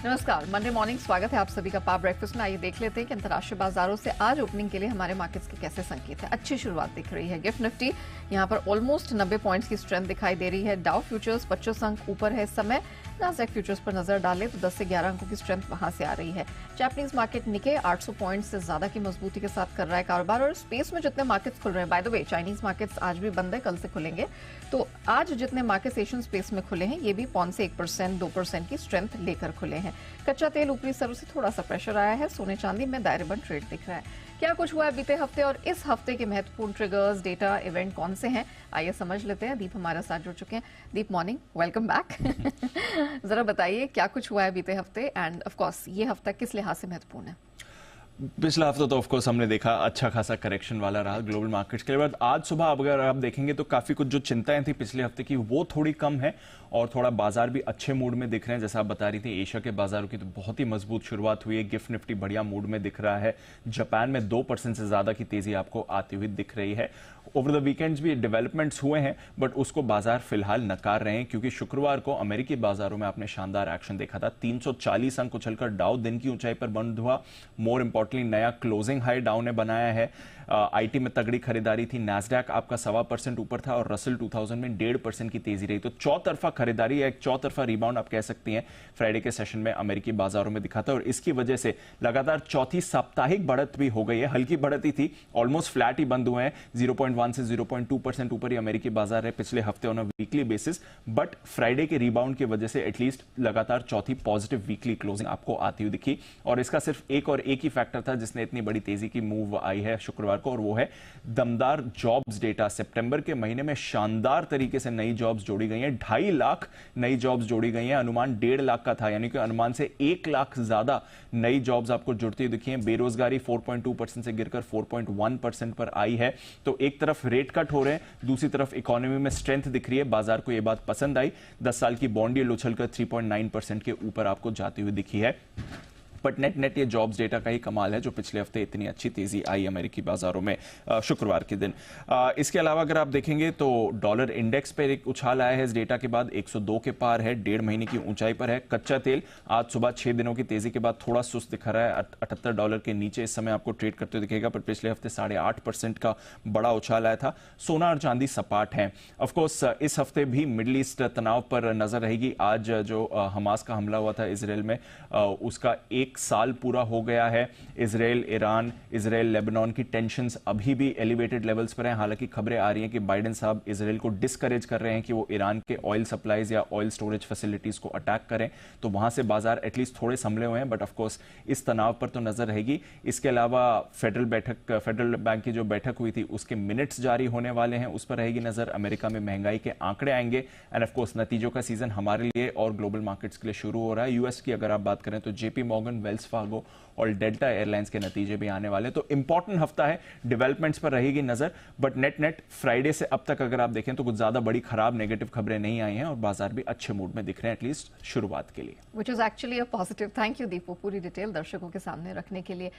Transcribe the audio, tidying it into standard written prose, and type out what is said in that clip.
नमस्कार, Monday morning स्वागत है आप सभी का पावर ब्रेकफास्ट में। आइए देख लेते हैं कि अंतर्राष्ट्रीय बाजारों से आज ओपनिंग के लिए हमारे मार्केट्स के कैसे संकेत हैं। अच्छी शुरुआत दिख रही है। गिफ्ट निफ्टी यहां पर ऑलमोस्ट 90 पॉइंट्स की स्ट्रेंथ दिखाई दे रही है। डाउ फ्यूचर्स 25 अंक ऊपर है इस समय। नास्डैक फ्यूचर्स पर नजर डालें तो 10 से 11 अंकों की स्ट्रेंथ वहां से आ रही है। जापानीज मार्केट निके 800 पॉइंट्स से ज्यादा की मजबूती के साथ कर रहा है कारोबार। और स्पेस में जितने मार्केट्स खुल रहे हैं, by the way Chinese markets आज भी बंद है, कल से खुलेंगे। तो आज जितने मार्केट्स एशियन स्पेस में खुले हैं ये भी पौन से 1% 2% की स्ट्रेंथ लेकर खुले हैं। कच्चा तेल ऊपरी स्तर से थोड़ा सा प्रेशर आया है। सोने चांदी में दायरेबंद ट्रेड दिख रहा है। क्या कुछ हुआ है बीते हफ्ते और इस हफ्ते के महत्वपूर्ण ट्रिगर्स, डेटा, इवेंट कौन से हैं, आइए समझ लेते हैं। दीप हमारे साथ जुड़ चुके हैं। दीप, मॉर्निंग, वेलकम बैक। जरा बताइए क्या कुछ हुआ है बीते हफ्ते एंड ऑफ कोर्स ये हफ्ता किस लिहाज से महत्वपूर्ण है। पिछला हफ्ता तो ऑफकोर्स हमने देखा अच्छा खासा करेक्शन वाला रहा ग्लोबल मार्केट्स के बाद। आज सुबह अगर आप देखेंगे तो काफी कुछ जो चिंताएं थी पिछले हफ्ते की वो थोड़ी कम है और थोड़ा बाजार भी अच्छे मूड में दिख रहे हैं। जैसा आप बता रही थी, एशिया के बाजारों की तो बहुत ही मजबूत शुरुआत हुई है। गिफ्ट निफ्टी बढ़िया मूड में दिख रहा है। जापान में 2% से ज्यादा की तेजी आपको आती हुई दिख रही है। ओवर द वीकेंड्स भी डेवलपमेंट्स हुए हैं बट उसको बाजार फिलहाल नकार रहे हैं क्योंकि शुक्रवार को अमेरिकी बाजारों में आपने शानदार एक्शन देखा था। 340 अंक उछलकर डाउ दिन की ऊंचाई पर बंद हुआ। मोर इंपॉर्टेंटली नया क्लोजिंग हाई डाउ ने बनाया है। आईटी में तगड़ी खरीदारी थी। नास्डैक आपका 1.25% ऊपर था और रसल 2000 में 1.5% की तेजी रही। तो चौतरफा खरीदारी या एक चौतरफा रिबाउंड आप कह सकती हैं फ्राइडे के सेशन में अमेरिकी बाजारों में दिखा था और इसकी वजह से लगातार चौथी साप्ताहिक बढ़त भी हो गई है। हल्की बढ़त ही थी, ऑलमोस्ट फ्लैट ही बंद हुए हैं। 0.1 से 0.2% ऊपर ही अमेरिकी बाजार है पिछले हफ्ते on a weekly basis. But Friday के रिबाउंड की वजह से एटलीस्ट लगातार चौथी पॉजिटिव वीकली क्लोजिंग आपको आती हुई दिखी और इसका सिर्फ एक ही फैक्टर था जिसने इतनी बड़ी तेजी की मूव आई है शुक्रवार को और वो है दमदार जॉब्स डेटा। सितंबर के महीने में शानदार तरीके से नई जॉब्स जोड़ी गई हैं। 2.5 लाख नई जॉब्स जोड़ी गई हैं। अनुमान 1.5 लाख का था, यानी कि अनुमान से 1 लाख ज्यादा नई जॉब्स आपको जुड़ती हुई दिखी हैं। बेरोजगारी 4.2% से गिरकर 4.1% पर आई है। तो एक तरफ रेट कट हो रहे हैं, दूसरी तरफ इकोनॉमी में स्ट्रेंथ दिख रही है। बाजार को यह बात पसंद आई। 10 साल की बॉन्ड यील्ड उछलकर 3.9% के ऊपर आपको जाती हुई दिखी है। बट नेट ये जॉब्स डेटा का ही कमाल है जो पिछले हफ्ते इतनी अच्छी तेजी आई अमेरिकी बाजारों में शुक्रवार के दिन। इसके अलावा अगर आप देखेंगे तो डॉलर इंडेक्स पर एक उछाल आया है इस डेटा के बाद। 102 के पार है, 1.5 महीने की ऊंचाई पर है। कच्चा तेल आज सुबह 6 दिनों की तेजी के बाद थोड़ा सुस्त दिख रहा है। $78 के नीचे इस समय आपको ट्रेड करते हुए दिखेगा, पर पिछले हफ्ते 8.5% का बड़ा उछाल आया था। सोना और चांदी सपाट है। ऑफकोर्स इस हफ्ते भी मिडल ईस्ट तनाव पर नजर रहेगी। आज जो हमास का हमला हुआ था इसराइल में, उसका 1 साल पूरा हो गया है। इजराइल ईरान, इजराइल लेबनान की टेंशंस अभी भी एलिवेटेड लेवल्स पर हैं। हालांकि खबरें आ रही हैं कि बाइडेन साहब इजराइल को डिस्करेज कर रहे हैं कि वो ईरान के ऑयल सप्लाईज या ऑयल स्टोरेज फैसिलिटीज को अटैक करें। तो वहां से बाजार एटलीस्ट थोड़े संभले हुए हैं बट ऑफकोर्स इस तनाव पर तो नजर रहेगी। इसके अलावा फेडरल बैंक की जो बैठक हुई थी उसके मिनट्स जारी होने वाले हैं, उस पर रहेगी नजर। अमेरिका में महंगाई के आंकड़े आएंगे एंड ऑफकोर्स नतीजों का सीजन हमारे लिए और ग्लोबल मार्केट्स के लिए शुरू हो रहा है। यूएस की अगर आप बात करें तो जेपी मॉर्गन, वेल्स फार्गो और डेल्टा एयरलाइंस के नतीजे भी आने वाले। तो इंपॉर्टेंट हफ्ता है, डेवलपमेंट्स पर रहेगी नजर। बट नेट फ्राइडे से अब तक अगर आप देखें तो कुछ ज्यादा बड़ी खराब नेगेटिव खबरें नहीं आई हैं और बाजार भी अच्छे मूड में दिख रहे हैं एटलीस्ट शुरुआत के लिए। Which is actually a positive. Thank you Deepu, पूरी डिटेल दर्शकों के सामने रखने के लिए।